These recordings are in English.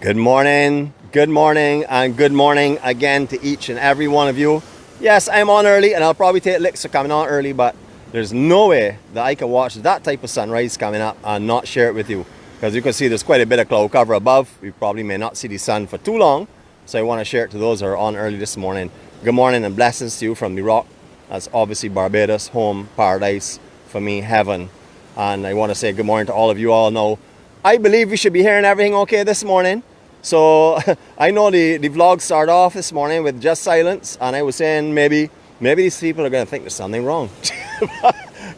Good morning, and good morning again to each and every one of you. Yes, I'm on early, and I'll probably take licks for coming on early, but there's no way that I can watch that type of sunrise coming up and not share it with you. Because you can see there's quite a bit of cloud cover above. We probably may not see the sun for too long, so I want to share it to those that are on early this morning. Good morning and blessings to you from the rock. That's obviously Barbados, home, paradise, for me, heaven. And I want to say good morning to all of you all now. I believe we should be hearing everything okay this morning. So I know the vlog started off this morning with just silence, and I was saying maybe these people are going to think there's something wrong.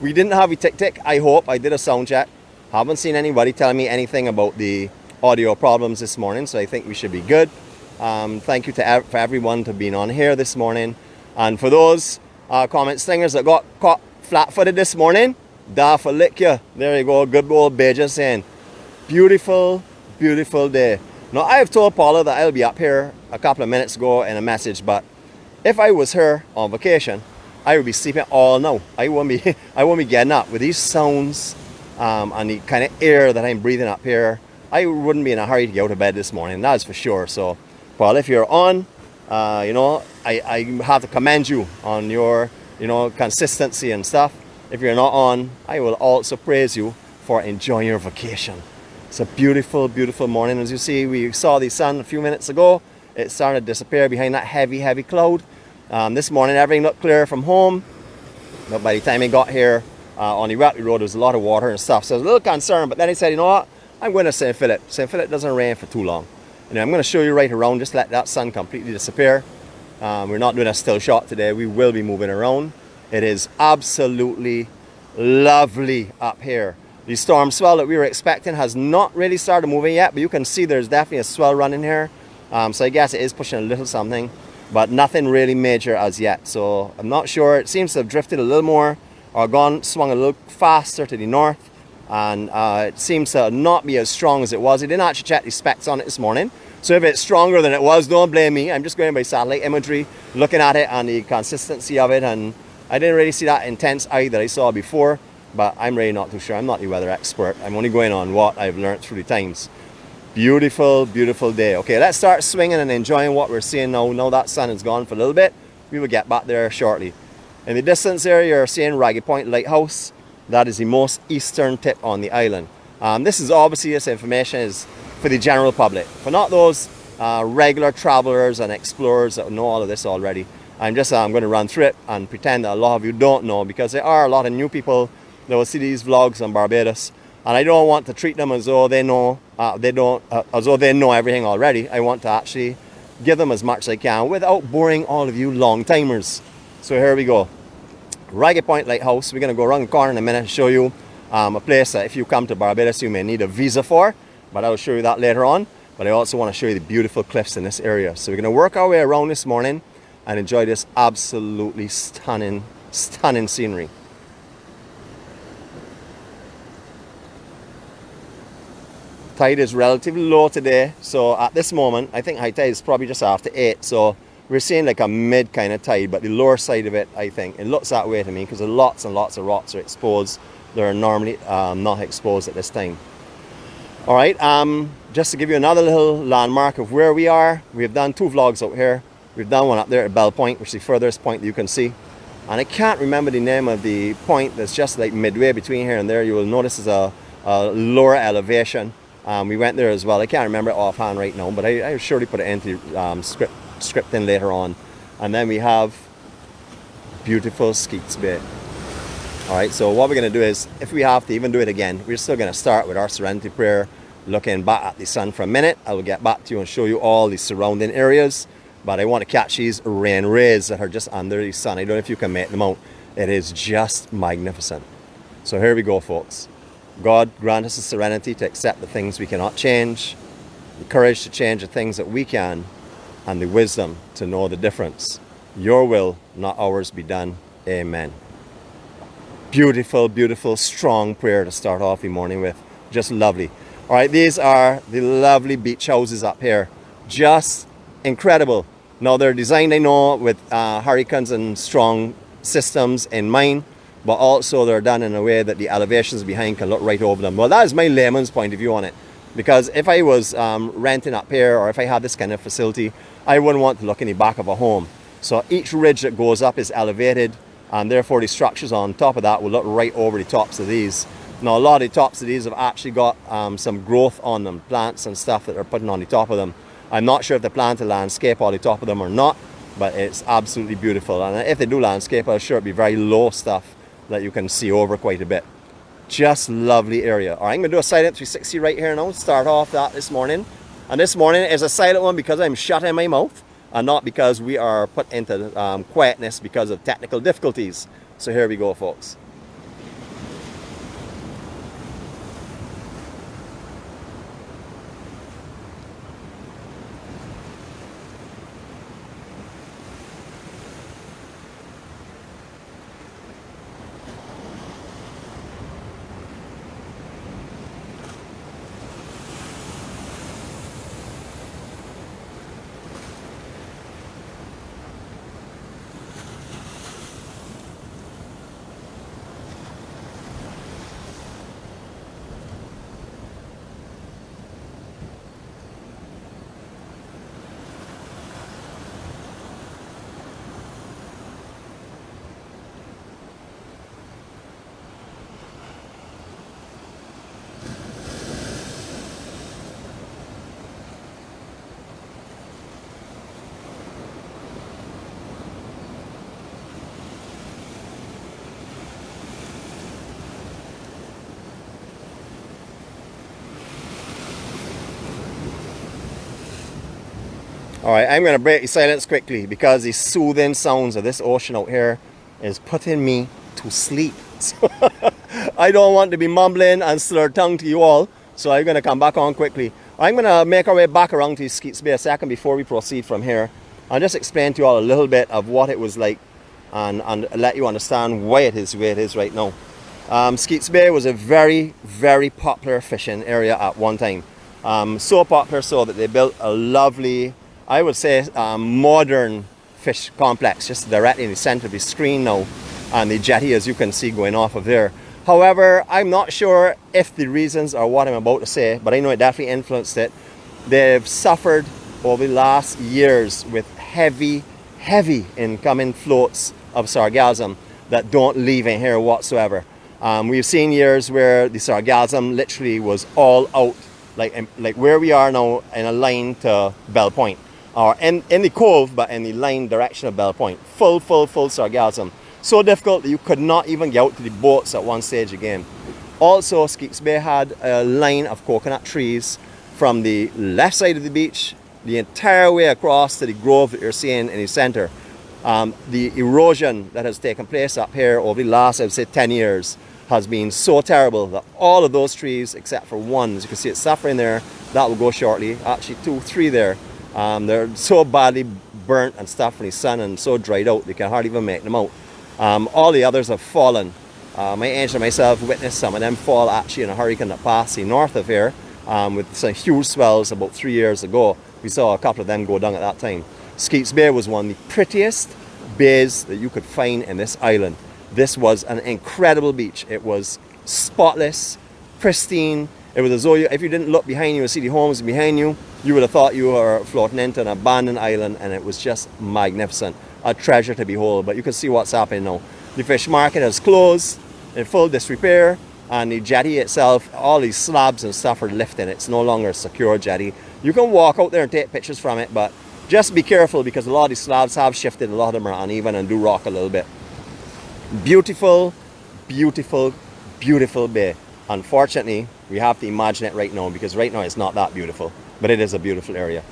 We didn't have a tick. I hope. I did a sound check. Haven't seen anybody telling me anything about the audio problems this morning, so I think we should be good. Thank you for everyone to being on here this morning, and for those comment slingers that got caught flat-footed this morning, da for lick ya. There you go, good old Beja saying, beautiful day. Now, I have told Paula that I'll be up here a couple of minutes ago in a message, but if I was here on vacation, I would be sleeping all now. I won't be getting up with these sounds and the kind of air that I'm breathing up here. I wouldn't be in a hurry to get out of bed this morning, that's for sure. So, Paula, if you're on, I have to commend you on your, consistency and stuff. If you're not on, I will also praise you for enjoying your vacation. It's a beautiful morning. As you see, we saw the sun a few minutes ago. It started to disappear behind that heavy cloud. This morning, everything looked clear from home. But by the time I got here on the Ratley Road, there was a lot of water and stuff. So I was a little concerned. But then I said, you know what? I'm going to St. Philip. St. Philip doesn't rain for too long. And I'm going to show you right around. Just let that sun completely disappear. We're not doing a still shot today. We will be moving around. It is absolutely lovely up here. The storm swell that we were expecting has not really started moving yet, but you can see there's definitely a swell running here. So I guess it is pushing a little something, but nothing really major as yet. So I'm not sure. It seems to have drifted a little more or swung a little faster to the north. And it seems to not be as strong as it was. I didn't actually check the specs on it this morning. So if it's stronger than it was, don't blame me. I'm just going by satellite imagery, looking at it and the consistency of it. And I didn't really see that intense eye that I saw before. But I'm really not too sure. I'm not the weather expert. I'm only going on what I've learned through the times. Beautiful day. Okay, let's start swinging and enjoying what we're seeing now. Now that sun is gone for a little bit. We will get back there shortly. In the distance there, you're seeing Ragged Point Lighthouse. That is the most eastern tip on the island. This information is for the general public. For not those regular travelers and explorers that know all of this already. I'm going to run through it and pretend that a lot of you don't know, because there are a lot of new people that will see these vlogs on Barbados, and I don't want to treat them as though they know as though they know everything already. I want to actually give them as much as I can without boring all of you long timers. So here we go. Ragged Point Lighthouse. We're going to go around the corner in a minute and show you a place that if you come to Barbados you may need a visa for, but I'll show you that later on. But I also want to show you the beautiful cliffs in this area. So we're going to work our way around this morning and enjoy this absolutely stunning scenery. Tide is relatively low today, so at this moment I think high tide is probably just after 8, so we're seeing like a mid kind of tide, but the lower side of it, I think it looks that way to me because lots and lots of rocks are exposed. They're normally not exposed at this time. All right, just to give you another little landmark of where we are, we've done 2 vlogs out here. We've done one up there at Bell Point, which is the furthest point that you can see, and I can't remember the name of the point that's just like midway between here and there. You will notice is a lower elevation. We went there as well. I can't remember it offhand right now, but I surely put it into the script in later on. And then we have beautiful Skeets Bay. All right, so what we're going to do is, if we have to even do it again, we're still going to start with our serenity prayer, looking back at the sun for a minute. I will get back to you and show you all the surrounding areas, but I want to catch these rain rays that are just under the sun. I don't know if you can make them out. It is just magnificent. So here we go, folks. God grant us the serenity to accept the things we cannot change, the courage to change the things that we can, and the wisdom to know the difference. Your will, not ours, be done. Amen. Beautiful, strong prayer to start off the morning with. Just lovely. All right, these are the lovely beach houses up here. Just incredible. Now, they're designed, I know, with hurricanes and strong systems in mind, but also they're done in a way that the elevations behind can look right over them. Well, that is my layman's point of view on it. Because if I was renting up here, or if I had this kind of facility, I wouldn't want to look in the back of a home. So each ridge that goes up is elevated, and therefore the structures on top of that will look right over the tops of these. Now a lot of the tops of these have actually got some growth on them, plants and stuff that they're putting on the top of them. I'm not sure if they plan to landscape on the top of them or not, but it's absolutely beautiful. And if they do landscape, I'm sure it'll be very low stuff that you can see over quite a bit. Just lovely area. All right, I'm going to do a silent 360 right here now. Start off that this morning. And this morning is a silent one because I'm shutting my mouth, and not because we are put into quietness because of technical difficulties. So here we go, folks. Alright, I'm going to break the silence quickly because the soothing sounds of this ocean out here is putting me to sleep. So I don't want to be mumbling and slurred tongue to you all, so I'm going to come back on quickly. I'm going to make our way back around to Skeets Bay a second before we proceed from here. I'll just explain to you all a little bit of what it was like and let you understand why it is the way it is right now. Skeets Bay was a very, very popular fishing area at one time. So popular so that they built a lovely, I would say, modern fish complex just directly in the center of the screen now, and the jetty, as you can see, going off of there. However, I'm not sure if the reasons are what I'm about to say, but I know it definitely influenced it. They've suffered over the last years with heavy incoming floats of sargassum that don't leave in here whatsoever. We've seen years where the sargassum literally was all out, like where we are now, in a line to Bell Point, or in the cove, but in the line direction of Bell Point. Full sargassum. So difficult that you could not even get out to the boats at one stage again. Also, Skeets Bay had a line of coconut trees from the left side of the beach the entire way across to the grove that you're seeing in the center. The erosion that has taken place up here over the last, I would say, 10 years has been so terrible that all of those trees, except for one, as you can see, it's suffering there, that will go shortly. Actually, 2, 3 there. They're so badly burnt and stuff from the sun and so dried out, they can hardly even make them out. All the others have fallen. My angel and myself witnessed some of them fall actually in a hurricane that passed the north of here with some huge swells about 3 years ago. We saw a couple of them go down at that time. Skeets Bay was one of the prettiest bays that you could find in this island. This was an incredible beach. It was spotless, pristine. It was as though if you didn't look behind you and see the homes behind you, you would have thought you were floating into an abandoned island, and it was just magnificent. A treasure to behold. But you can see what's happening now. The fish market has closed in full disrepair, and the jetty itself, all these slabs and stuff are lifting. It's no longer a secure jetty. You can walk out there and take pictures from it, but just be careful because a lot of these slabs have shifted. A lot of them are uneven and do rock a little bit. Beautiful bay. Unfortunately, we have to imagine it right now because right now it's not that beautiful, but it is a beautiful area.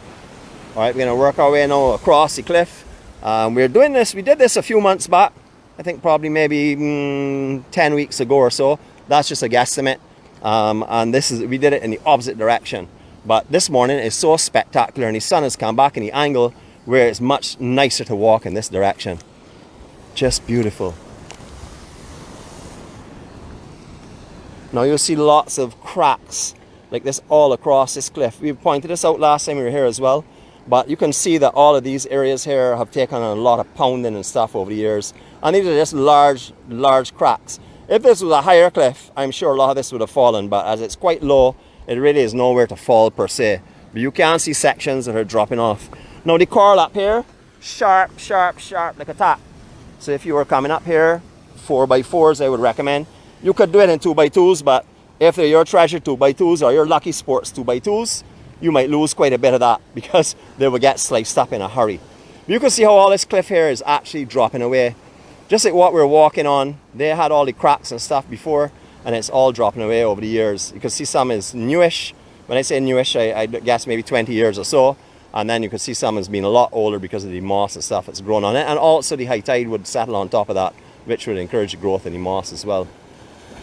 All right, we're going to work our way now across the cliff. We're doing this. We did this a few months back. I think probably maybe 10 weeks ago or so. That's just a guesstimate. And we did it in the opposite direction. But this morning is so spectacular, and the sun has come back in the angle where it's much nicer to walk in this direction. Just beautiful. Now you'll see lots of cracks like this all across this cliff. We pointed this out last time we were here as well. But you can see that all of these areas here have taken a lot of pounding and stuff over the years. And these are just large cracks. If this was a higher cliff, I'm sure a lot of this would have fallen. But as it's quite low, it really is nowhere to fall per se. But you can see sections that are dropping off. Now the coral up here, sharp, sharp, sharp like a tack. So if you were coming up here, 4x4s I would recommend. You could do it in 2x2s, but if they're your treasure 2x2s or your lucky sports 2x2s, you might lose quite a bit of that because they will get sliced up in a hurry. You can see how all this cliff here is actually dropping away. Just like what we're walking on, they had all the cracks and stuff before, and it's all dropping away over the years. You can see some is newish. When I say newish, I guess maybe 20 years or so. And then you can see some has been a lot older because of the moss and stuff that's grown on it. And also the high tide would settle on top of that, which would encourage the growth of the moss as well.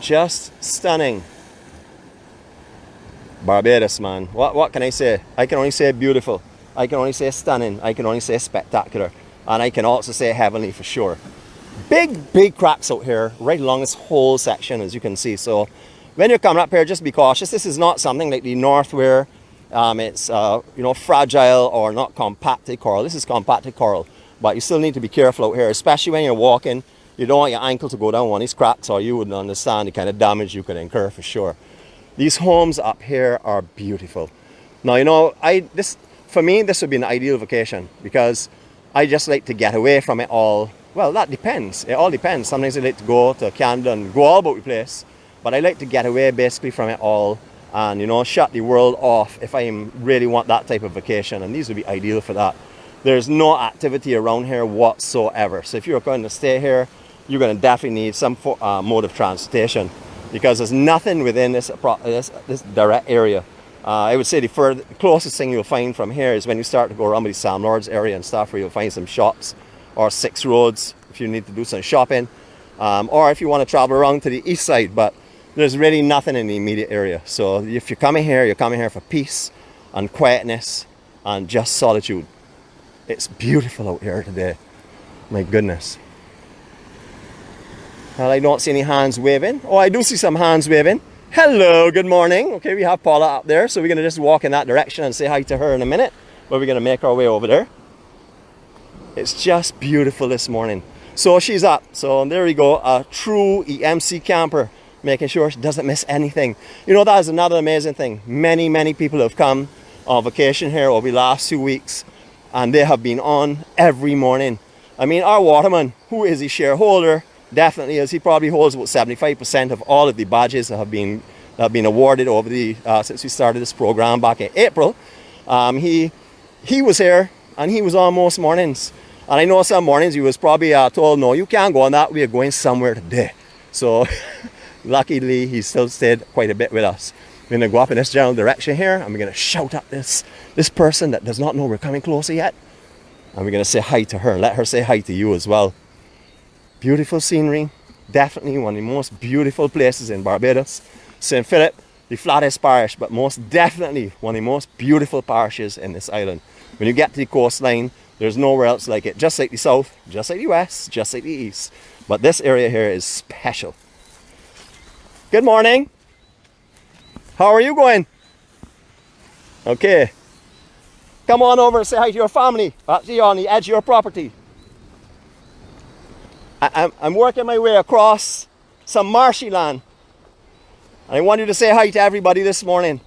Just stunning. Barbados, man. What can I say? I can only say beautiful. I can only say stunning. I can only say spectacular. And I can also say heavenly for sure. Big cracks out here, right along this whole section, as you can see. So when you're coming up here, just be cautious. This is not something like the north where it's fragile or not compacted coral. This is compacted coral, but you still need to be careful out here, especially when you're walking. You don't want your ankle to go down one of these cracks, or you wouldn't understand the kind of damage you could incur for sure. These homes up here are beautiful. Now, you know, for me, this would be an ideal vacation because I just like to get away from it all. Well, that depends. It all depends. Sometimes I like to go to Canada and go all about the place, but I like to get away basically from it all and, you know, shut the world off if I really want that type of vacation, and these would be ideal for that. There's no activity around here whatsoever. So if you're going to stay here, you're going to definitely need some mode of transportation because there's nothing within this direct area. I would say the closest thing you'll find from here is when you start to go around with the Sam Lords area and stuff, where you'll find some shops, or 6 roads if you need to do some shopping, or if you want to travel around to the east side, but there's really nothing in the immediate area. So if you're coming here for peace and quietness and just solitude. It's beautiful out here today. My goodness. Well, I don't see any hands waving. Oh, I do see some hands waving. Hello, good morning. Okay, we have Paula up there, so we're going to just walk in that direction and say hi to her in a minute, but we're going to make our way over there. It's just beautiful this morning. So she's up. So there we go. A true EMC camper, making sure she doesn't miss anything. You know, that is another amazing thing. Many people have come on vacation here over the last 2 weeks, and they have been on every morning. I mean, our waterman, who is a shareholder, definitely is. He probably holds about 75% of all of the badges that have been awarded over the since we started this program back in April. He was here, and he was on most mornings. And I know some mornings he was probably told, no, you can't go on that. We are going somewhere today. So luckily, he still stayed quite a bit with us. We're going to go up in this general direction here, and we're going to shout at this person that does not know we're coming closer yet. And we're going to say hi to her, let her say hi to you as well. Beautiful scenery. Definitely one of the most beautiful places in Barbados. St. Philip, the flattest parish, but most definitely one of the most beautiful parishes in this island. When you get to the coastline, there's nowhere else like it. Just like the south, just like the west, just like the east. But this area here is special. Good morning. How are you going? Okay. Come on over and say hi to your family. Actually, on the edge of your property. I'm working my way across some marshy land. And I want you to say hi to everybody this morning.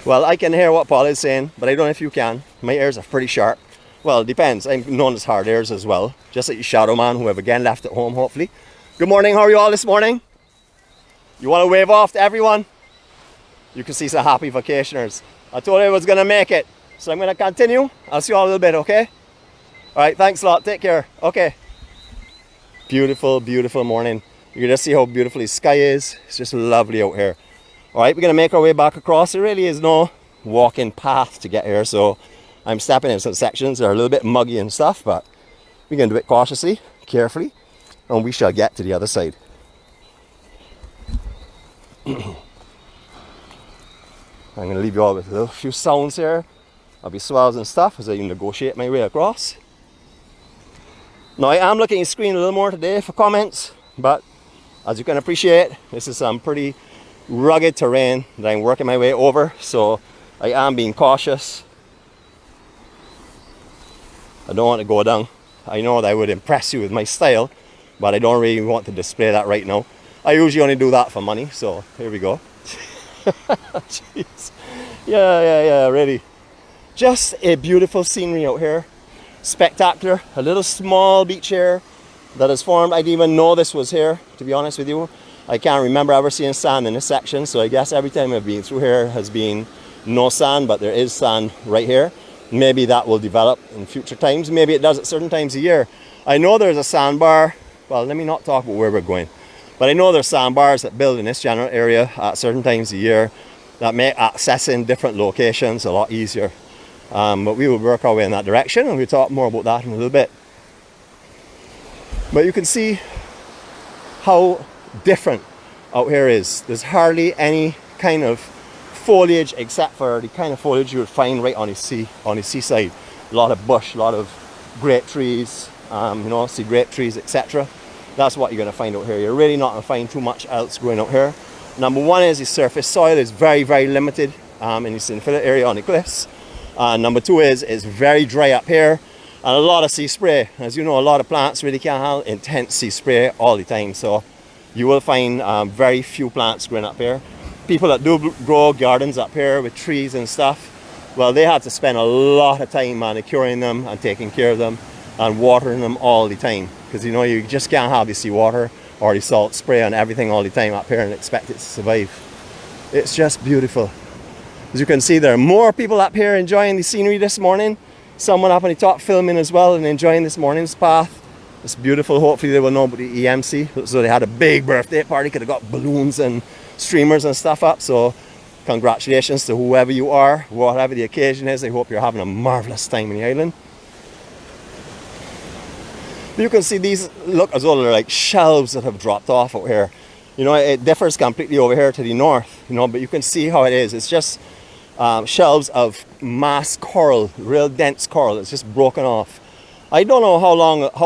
Well, I can hear what Paul is saying, but I don't know if you can. My ears are pretty sharp. Well, it depends. I'm known as hard ears as well. Just like the shadow man who have again left at home, hopefully. Good morning. How are you all this morning? You want to wave off to everyone? You can see some happy vacationers. I told you I was going to make it. So I'm going to continue. I'll see you all a little bit, okay? All right, thanks a lot. Take care. Okay. Beautiful, beautiful morning. You can just see how beautiful the sky is. It's just lovely out here. All right, we're going to make our way back across. There really is no walking path to get here. So I'm stepping in some sections that are a little bit muggy and stuff, but we're going to do it cautiously, carefully, and we shall get to the other side. I'm going to leave you all with a few sounds here of the swells and stuff as I negotiate my way across. Now I am looking at the screen a little more today for comments, but as you can appreciate, this is some pretty rugged terrain that I'm working my way over, so I am being cautious. I don't want to go down. I know that I would impress you with my style, but I don't really want to display that right now. I usually only do that for money, so here we go. Jeez. Yeah, really. Just a beautiful scenery out here. Spectacular. A little small beach here that is formed. I didn't even know this was here, to be honest with you. I can't remember ever seeing sand in this section, so I guess every time I've been through here has been no sand, but there is sand right here. Maybe that will develop in future times. Maybe it does at certain times of year. I know there's a sandbar. Well, let me not talk about where we're going. But I know there's sandbars that build in this general area at certain times of year that make accessing different locations a lot easier. But we will work our way in that direction, and we'll talk more about that in a little bit. But you can see how different out here is. There's hardly any kind of foliage except for the kind of foliage you would find right on the seaside. A lot of bush, a lot of grape trees, see grape trees, etc. That's what you're going to find out here. You're really not going to find too much else growing out here. Number one is the surface soil is very, very limited in the infill area on the cliffs. Number two is it's very dry up here, and a lot of sea spray. As you know, a lot of plants really can't handle intense sea spray all the time. So you will find very few plants growing up here. People that do grow gardens up here with trees and stuff, well, they have to spend a lot of time manicuring them and taking care of them and watering them all the time. Because you just can't have the seawater or the salt spray on everything all the time up here and expect it to survive. It's just beautiful. As you can see, there are more people up here enjoying the scenery this morning. Someone up on the top filming as well and enjoying this morning's path. It's beautiful. Hopefully they will know about the EMC. So they had a big birthday party, could have got balloons and streamers and stuff up. So congratulations to whoever you are, whatever the occasion is. I hope you're having a marvelous time in the island. But you can see these look as though they're like shelves that have dropped off out here. It differs completely over here to the north, but you can see how it is. It's just shelves of mass coral, real dense coral. It's just broken off. I don't know how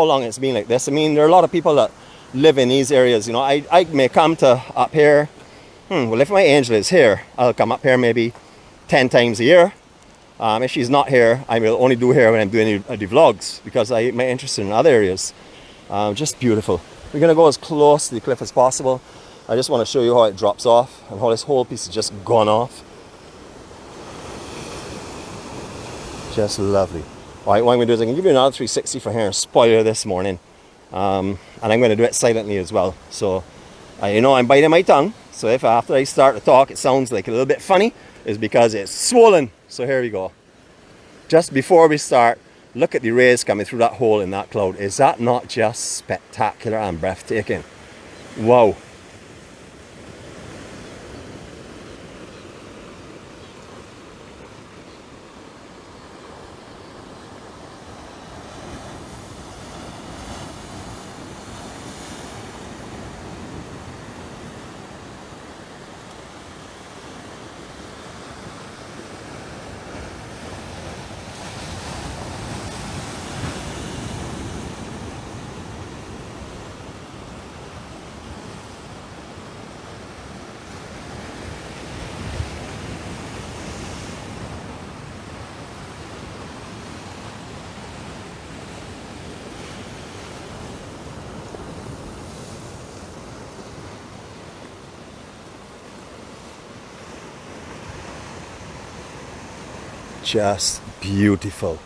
long it's been like this. I mean, there are a lot of people that live in these areas. I may come to up here. Well, if my angel is here, I'll come up here maybe 10 times a year. If she's not here, I will only do here when I'm doing the vlogs, because I'm interested in other areas. Just beautiful. We're going to go as close to the cliff as possible. I just want to show you how it drops off and how this whole piece is just gone off. Just lovely. Alright, what I'm going to do is I can give you another 360 for here and spoiler this morning. And I'm going to do it silently as well. So, I'm biting my tongue. So if after I start to talk it sounds like a little bit funny, it's because it's swollen. So here we go. Just before we start, look at the rays coming through that hole in that cloud. Is that not just spectacular and breathtaking? Wow. Just beautiful.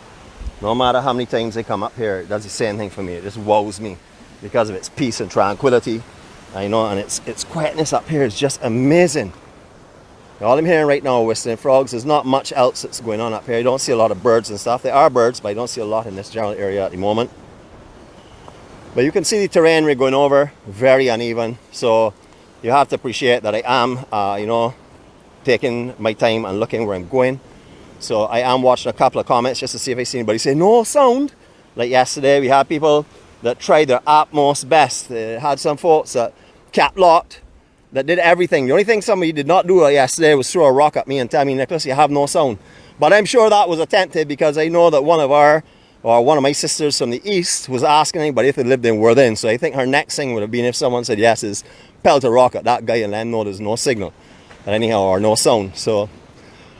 No matter how many times I come up here, it does the same thing for me. It just wows me because of its peace and tranquility. And its quietness up here is just amazing. All I'm hearing right now are whistling frogs. There's not much else that's going on up here. You don't see a lot of birds and stuff. There are birds, but I don't see a lot in this general area at the moment. But you can see the terrain we're going over, very uneven. So you have to appreciate that I am, taking my time and looking where I'm going. So I am watching a couple of comments just to see if I see anybody say no sound. Like yesterday, we had people that tried their utmost best. They had some folks that cap locked, that did everything. The only thing somebody did not do yesterday was throw a rock at me and tell me, Nicholas, you have no sound. But I'm sure that was attempted, because I know that one of my sisters from the east was asking anybody if they lived in Worthing. So I think her next thing would have been if someone said yes, is pelt a rock at that guy and let him know there's no signal. And anyhow, or no sound. So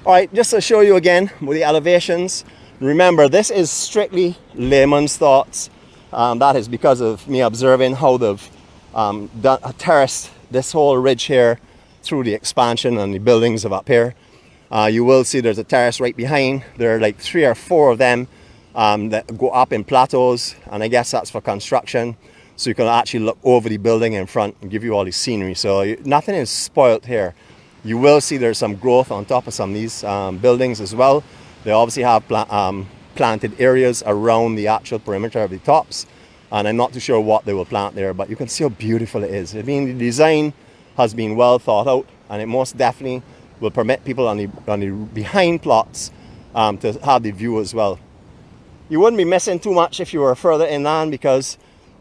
alright, just to show you again with the elevations. Remember, this is strictly layman's thoughts. That is because of me observing how they've terraced this whole ridge here through the expansion and the buildings of up here. You will see there's a terrace right behind. There are like 3 or 4 of them that go up in plateaus, and I guess that's for construction. So you can actually look over the building in front and give you all the scenery. So nothing is spoiled here. You will see there's some growth on top of some of these buildings as well. They obviously have planted areas around the actual perimeter of the tops, and I'm not too sure what they will plant there, but you can see how beautiful it is. I mean, the design has been well thought out, and it most definitely will permit people on the behind plots to have the view as well. You wouldn't be missing too much if you were further inland because,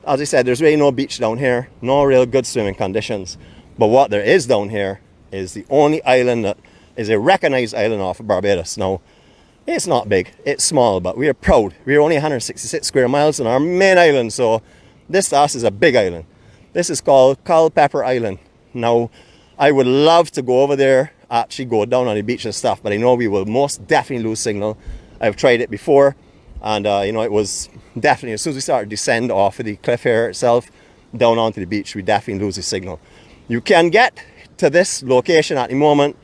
as I said, there's really no beach down here, no real good swimming conditions. But what there is down here is the only island that is a recognized island off of Barbados. Now, it's not big, it's small, but we are proud. We're only 166 square miles on our main island, so this to us is a big island. This is called Culpepper Island. Now, I would love to go over there, actually go down on the beach and stuff, but I know we will most definitely lose signal. I've tried it before, and you know, it was definitely, as soon as we started to descend off of the cliff here itself, down onto the beach, we definitely lose the signal. You can get to this location at the moment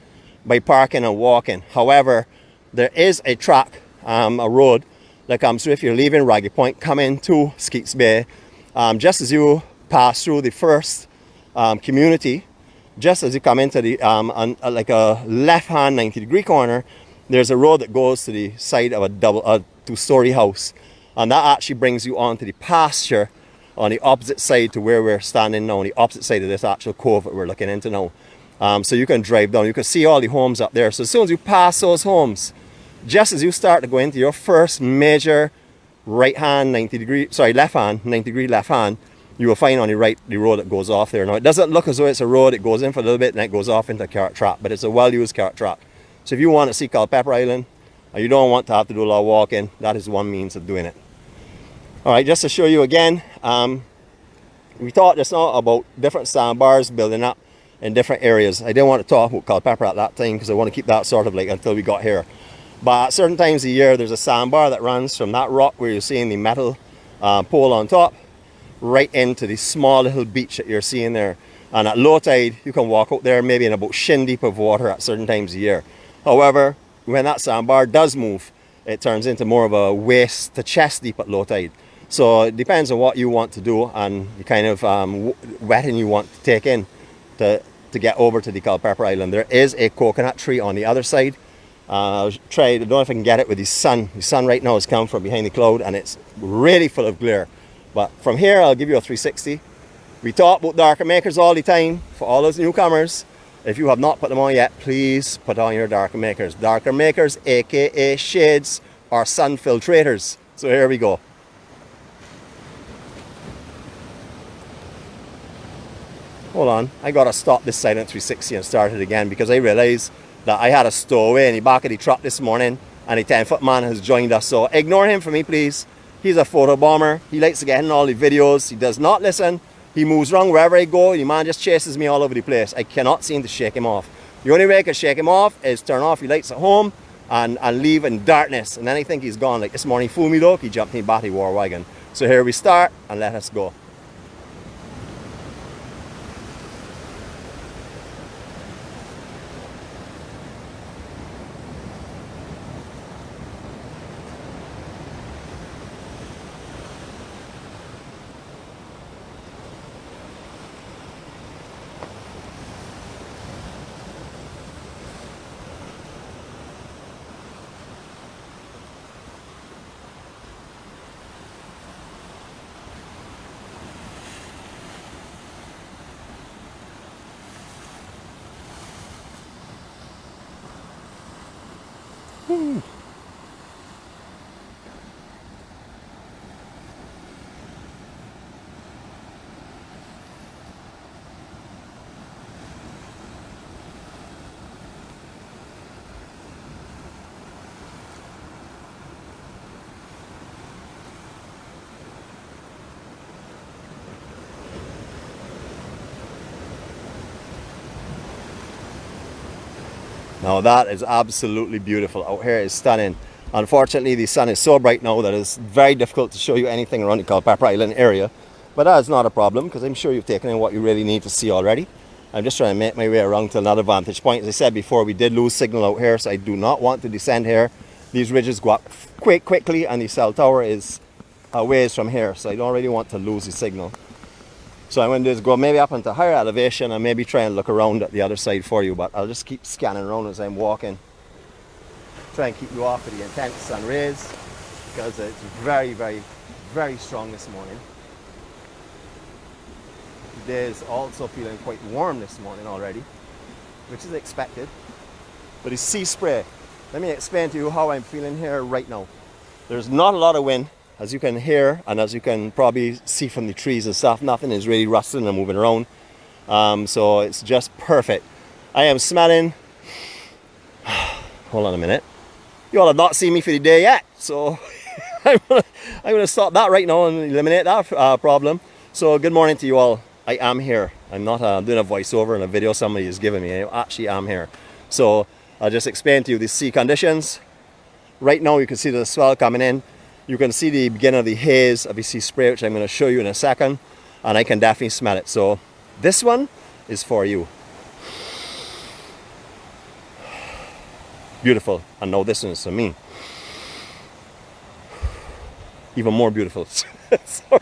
by parking and walking. However, there is a track, a road that comes through if you're leaving Raggy Point, coming to Skeets Bay. Just as you pass through the first community, just as you come into the like a left-hand 90-degree corner, there's a road that goes to the side of a two-story house, and that actually brings you onto the pasture on the opposite side to where we're standing now, on the opposite side of this actual cove that we're looking into now. So you can drive down, you can see all the homes up there. So as soon as you pass those homes, just as you start to go into your first major left-hand 90-degree left hand, you will find on the right the road that goes off there. Now, it doesn't look as though it's a road. It goes in for a little bit and it goes off into a cart track, but it's a well-used cart track. So if you want to see Culpepper Island and you don't want to have to do a lot of walking, that is one means of doing it. All right, just to show you again, we talked just now about different sandbars building up in different areas. I didn't want to talk about Culpepper at that time because I want to keep that sort of like until we got here. But at certain times of the year, there's a sandbar that runs from that rock where you're seeing the metal pole on top right into the small little beach that you're seeing there. And at low tide, you can walk out there maybe in about shin deep of water at certain times of year. However, when that sandbar does move, it turns into more of a waist to chest deep at low tide. So it depends on what you want to do and the kind of wetting you want to take in to get over to the Culpepper Island. There is a coconut tree on the other side. I don't know if I can get it with the sun. The sun right now is coming from behind the cloud and it's really full of glare. But from here, I'll give you a 360. We talk about darker makers all the time. For all those newcomers, if you have not put them on yet, please put on your darker makers. Darker makers, aka shades, or sun filtrators. So here we go. Hold on, I gotta stop this silent 360 and start it again because I realized that I had a stowaway in the back of the truck this morning and a 10-foot man has joined us. So ignore him for me, please. He's a photo bomber. He likes to get in all the videos. He does not listen. He moves wrong wherever I go. The man just chases me all over the place. I cannot seem to shake him off. The only way I can shake him off is turn off the lights at home and leave in darkness. And then I think he's gone. Like this morning, fool me though, he jumped in the batty war wagon. So here we start and let us go. Now that is absolutely beautiful. Out here is stunning. Unfortunately, the sun is so bright now that it's very difficult to show you anything around the Culpepper Island area. But that is not a problem because I'm sure you've taken in what you really need to see already. I'm just trying to make my way around to another vantage point. As I said before, we did lose signal out here, so I do not want to descend here. These ridges go up quickly, and the cell tower is a ways from here, so I don't really want to lose the signal. So I'm going to do is go maybe up into higher elevation and maybe try and look around at the other side for you, but I'll just keep scanning around as I'm walking. Try and keep you off of the intense sun rays, because it's very, very, very strong this morning. The day is also feeling quite warm this morning already, which is expected. But the sea spray, let me explain to you how I'm feeling here right now. There's not a lot of wind, as you can hear, and as you can probably see from the trees and stuff. Nothing is really rustling and moving around. So it's just perfect. I am smelling, hold on a minute. You all have not seen me for the day yet, so I'm gonna stop that right now and eliminate that problem. So good morning to you all. I am here. I'm not doing a voiceover in a video somebody is giving me. I actually am here. So I'll just explain to you the sea conditions. Right now you can see the swell coming in. You can see the beginning of the haze of the sea spray, which I'm going to show you in a second. And I can definitely smell it. So this one is for you. Beautiful. And now this one is for me. Even more beautiful. Sorry.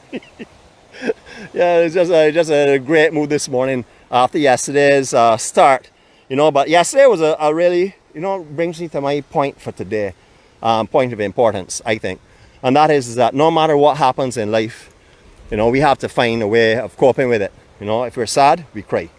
Yeah, it's just a great mood this morning after yesterday's start. You know, but yesterday was a really, you know, brings me to my point for today. Point of importance, I think. And that is that no matter what happens in life, you know, we have to find a way of coping with it. You know, if we're sad, we cry.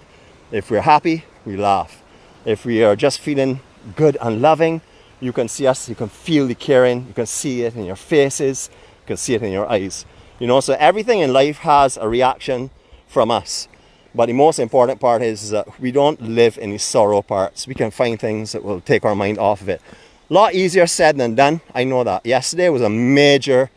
If we're happy, we laugh. If we are just feeling good and loving, you can see us, you can feel the caring, you can see it in your faces, you can see it in your eyes. You know, so everything in life has a reaction from us. But the most important part is that we don't live in the sorrow parts. We can find things that will take our mind off of it. A lot easier said than done, I know that. Yesterday was a major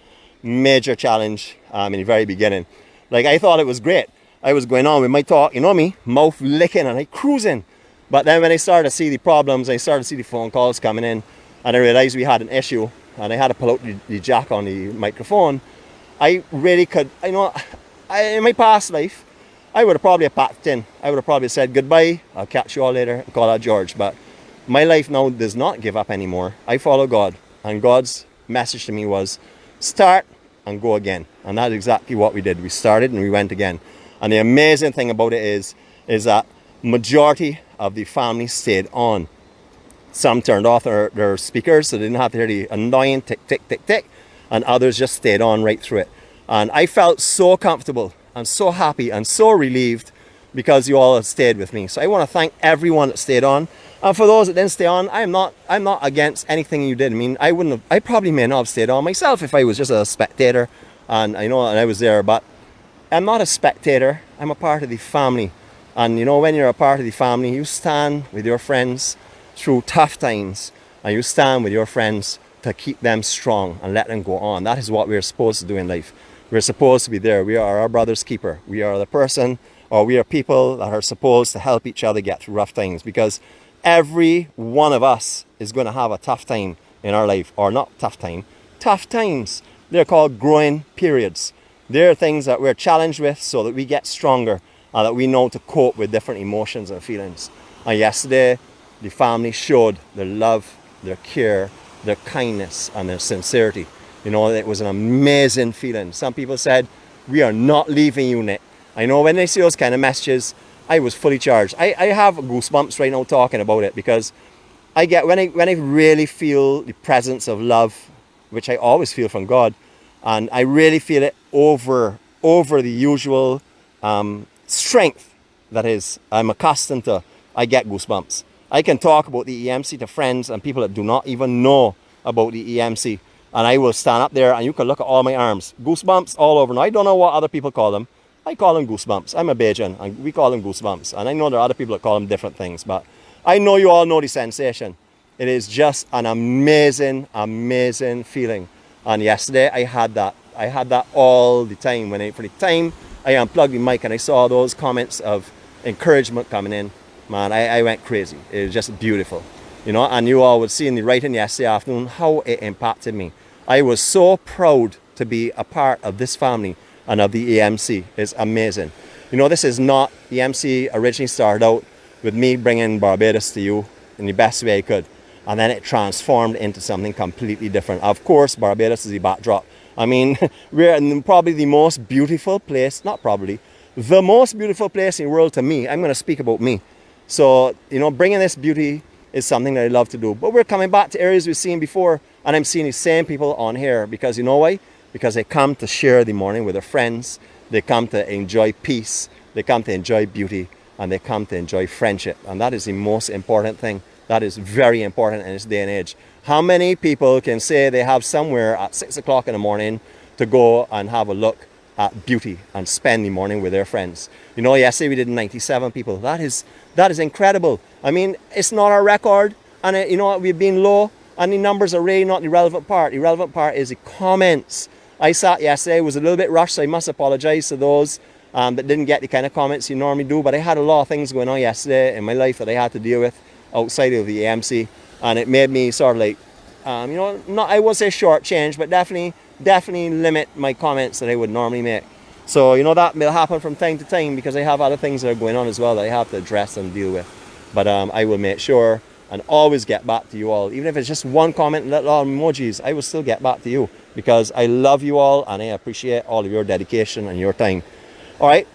challenge in the very beginning. Like, I thought it was great. I was going on with my talk, you know me, mouth licking and like cruising. But then when I started to see the problems, I started to see the phone calls coming in, and I realized we had an issue, and I had to pull out the jack on the microphone. I really could, you know, in my past life, I would have probably packed in. I would have probably said goodbye, I'll catch you all later, and call out George. But my life now does not give up anymore. I follow God, and God's message to me was start and go again. And that's exactly what we did. We started and we went again. And the amazing thing about it is that majority of the family stayed on. Some turned off their speakers so they didn't have to hear the annoying tick, tick, tick, tick. And others just stayed on right through it. And I felt so comfortable and so happy and so relieved because you all have stayed with me. So I want to thank everyone that stayed on. And for those that didn't stay on, I'm not against anything you did. I mean, I probably may not have stayed on myself if I was just a spectator and I was there, but I'm not a spectator. I'm a part of the family. And you know, when you're a part of the family, you stand with your friends through tough times, and you stand with your friends to keep them strong and let them go on. That is what we're supposed to do in life. We're supposed to be there. We are our brother's keeper. We are the person, or we are people that are supposed to help each other get through rough times, because every one of us is going to have a tough time in our life, or not tough time, tough times. They're called growing periods. They're things that we're challenged with so that we get stronger and that we know to cope with different emotions and feelings. And yesterday, the family showed their love, their care, their kindness, and their sincerity. You know, it was an amazing feeling. Some people said, we are not leaving you, Nick. I know when they see those kind of messages, I was fully charged. I have goosebumps right now talking about it, because I get, when I really feel the presence of love, which I always feel from God, and I really feel it over the usual strength that is I'm accustomed to, I get goosebumps. I can talk about the EMC to friends and people that do not even know about the EMC, and I will stand up there and you can look at all my arms, goosebumps all over. Now I don't know what other people call them. I call them goosebumps. I'm a Bajan and we call them goosebumps, and I know there are other people that call them different things, but I know you all know the sensation. It is just an amazing feeling. And yesterday I had that all the time. For the time I unplugged the mic and I saw those comments of encouragement coming in, man, I went crazy. It was just beautiful. You know, and you all would see in the writing yesterday afternoon how it impacted me. I was so proud to be a part of this family and of the EMC. It's amazing. You know, this is not, the MC originally started out with me bringing Barbados to you in the best way I could. And then it transformed into something completely different. Of course, Barbados is the backdrop. I mean, we're in probably the most beautiful place, not probably, the most beautiful place in the world to me. I'm going to speak about me. So, you know, bringing this beauty is something that I love to do. But we're coming back to areas we've seen before, and I'm seeing the same people on here because you know why? Because they come to share the morning with their friends. They come to enjoy peace. They come to enjoy beauty, and they come to enjoy friendship. And that is the most important thing. That is very important in this day and age. How many people can say they have somewhere at 6 o'clock in the morning to go and have a look at beauty and spend the morning with their friends? You know, yesterday we did 97 people. That is incredible. I mean, it's not our record, and you know what, we've been low, and the numbers are really not the relevant part. The relevant part is the comments. I sat yesterday, was a little bit rushed, so I must apologize to those that didn't get the kind of comments you normally do, but I had a lot of things going on yesterday in my life that I had to deal with outside of the AMC, and it made me sort of like, you know, not, I would say short change, but definitely limit my comments that I would normally make. So, you know, that will happen from time to time because I have other things that are going on as well that I have to address and deal with. But I will make sure and always get back to you all. Even if it's just one comment and little emojis, I will still get back to you because I love you all and I appreciate all of your dedication and your time. All right.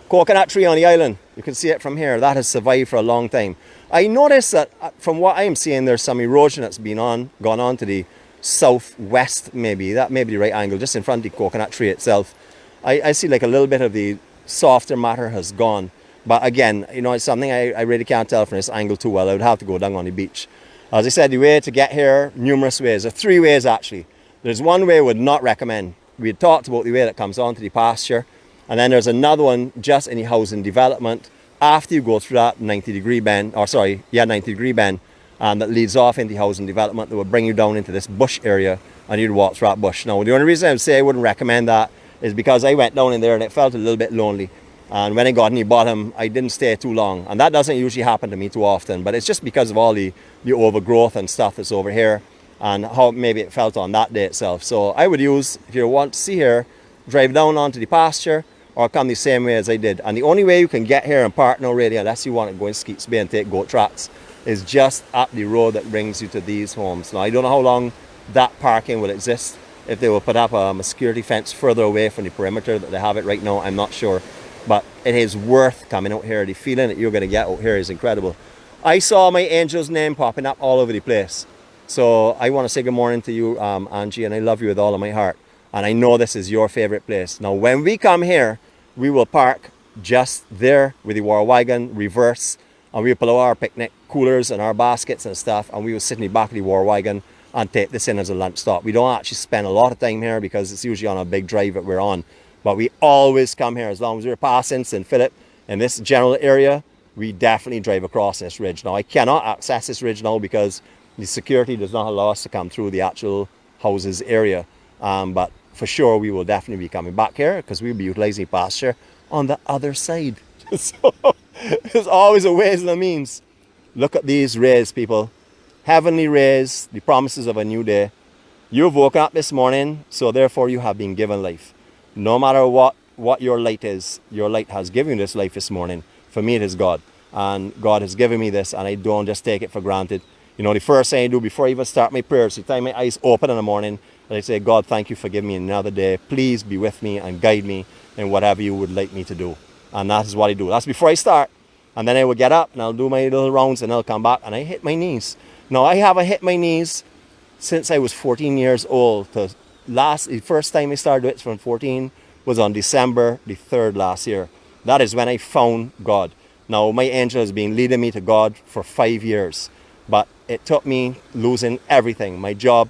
Coconut tree on the island. You can see it from here. That has survived for a long time. I noticed that from what I'm seeing, there's some erosion that's gone on to the southwest, maybe. That may be the right angle, just in front of the coconut tree itself. I see like a little bit of the softer matter has gone. But again, you know, it's something I really can't tell from this angle too well. I would have to go down on the beach. As I said, the way to get here, numerous ways. There are 3 ways actually. There's one way I would not recommend. We had talked about the way that comes onto the pasture. And then there's another one just in the housing development after you go through that 90-degree bend, 90-degree bend, that leads off into housing development that will bring you down into this bush area and you'd walk through that bush. Now, the only reason I would say I wouldn't recommend that is because I went down in there and it felt a little bit lonely. And when I got in the bottom, I didn't stay too long. And that doesn't usually happen to me too often, but it's just because of all the overgrowth and stuff that's over here and how maybe it felt on that day itself. So I would use, if you want to see here, drive down onto the pasture or come the same way as I did. And the only way you can get here and park now really, unless you want to go in Skeets Bay and take goat tracks, is just up the road that brings you to these homes. Now, I don't know how long that parking will exist. If they will put up a security fence further away from the perimeter that they have it right now, I'm not sure. But it is worth coming out here. The feeling that you're going to get out here is incredible. I saw my angel's name popping up all over the place. So I want to say good morning to you, Angie, and I love you with all of my heart. And I know this is your favorite place. Now, when we come here, we will park just there with the war wagon, reverse, and we'll pull out our picnic coolers and our baskets and stuff, and we will sit in the back of the war wagon and take this in as a lunch stop. We don't actually spend a lot of time here because it's usually on a big drive that we're on. But we always come here as long as we're passing St. Philip in this general area. We definitely drive across this ridge. Now, I cannot access this ridge now because the security does not allow us to come through the actual houses area. But for sure, we will definitely be coming back here because we'll be utilizing pasture on the other side. So there's always a ways and a means. Look at these rays, people. Heavenly rays, the promises of a new day. You've woken up this morning, so therefore you have been given life. No matter what your light is, your light has given you this life this morning. For me, it is God. And God has given me this, and I don't just take it for granted. You know, the first thing I do before I even start my prayers, the time my eyes open in the morning, and I say, God, thank you for giving me another day. Please be with me and guide me in whatever you would like me to do. And that is what I do. That's before I start. And then I will get up and I'll do my little rounds and I'll come back and I hit my knees. Now, I haven't hit my knees since I was 14 years old. The first time I started it from 14 was on December the 3rd last year. That is when I found God. Now, my angel has been leading me to God for 5 years. But it took me losing everything. My job,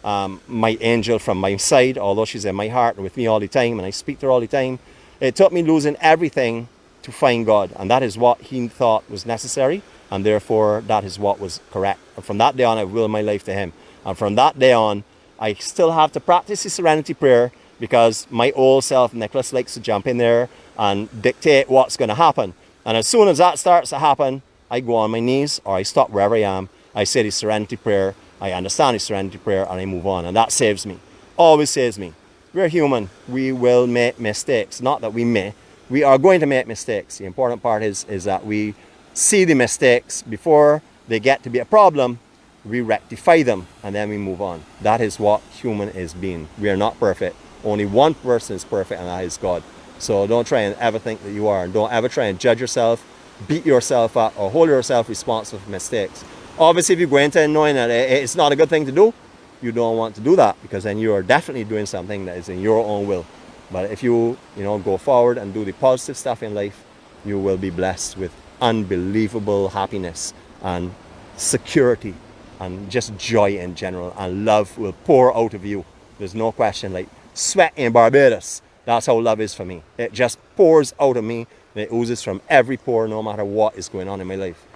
my angel from my side, although she's in my heart and with me all the time and I speak to her all the time. It took me losing everything to find God. And that is what he thought was necessary. And therefore, that is what was correct. And from that day on, I willed my life to him. And from that day on, I still have to practice the serenity prayer because my old self, Nicholas, likes to jump in there and dictate what's going to happen. And as soon as that starts to happen, I go on my knees or I stop wherever I am. I say the serenity prayer. I understand the serenity prayer and I move on. And that saves me. Always saves me. We're human. We will make mistakes. Not that we may, We are going to make mistakes. The important part is that we see the mistakes before they get to be a problem, we rectify them, and then we move on. That is what human is being. We are not perfect. Only one person is perfect, and that is God. So don't try and ever think that you are, and don't ever try and judge yourself, beat yourself up, or hold yourself responsible for mistakes. Obviously, if you go into it knowing that it's not a good thing to do, you don't want to do that, because then you are definitely doing something that is in your own will. But if you go forward and do the positive stuff in life, you will be blessed with unbelievable happiness and security and just joy in general, and love will pour out of you. There's no question. Like sweat in Barbados, that's how love is for me. It just pours out of me, and it oozes from every pore, no matter what is going on in my life.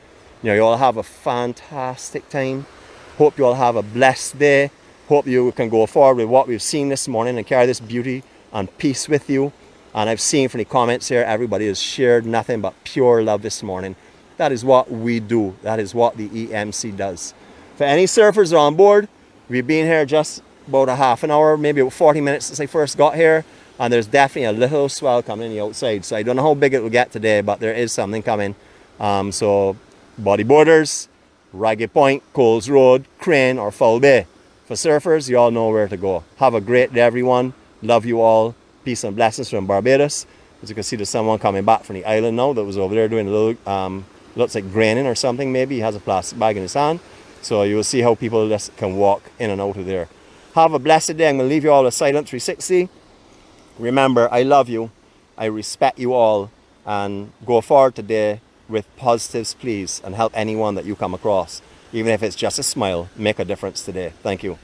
You all have a fantastic time. Hope you all have a blessed day. Hope you can go forward with what we've seen this morning and carry this beauty and peace with you. And I've seen from the comments here, everybody has shared nothing but pure love this morning. That is what we do. That is what the EMC does. For any surfers on board, we've been here just about a half an hour, maybe about 40 minutes since I first got here. And there's definitely a little swell coming in the outside. So I don't know how big it will get today, but there is something coming. So bodyboarders, Ragged Point, Coles Road, Crane, or Foul Bay. For surfers, you all know where to go. Have a great day, everyone. Love you all. Peace and blessings from Barbados. As you can see, there's someone coming back from the island now that was over there doing a little, looks like graining or something maybe. He has a plastic bag in his hand. So you will see how people just can walk in and out of there. Have a blessed day. I'm going to leave you all with Silent 360. Remember, I love you. I respect you all. And go forward today with positives, please. And help anyone that you come across. Even if it's just a smile, make a difference today. Thank you.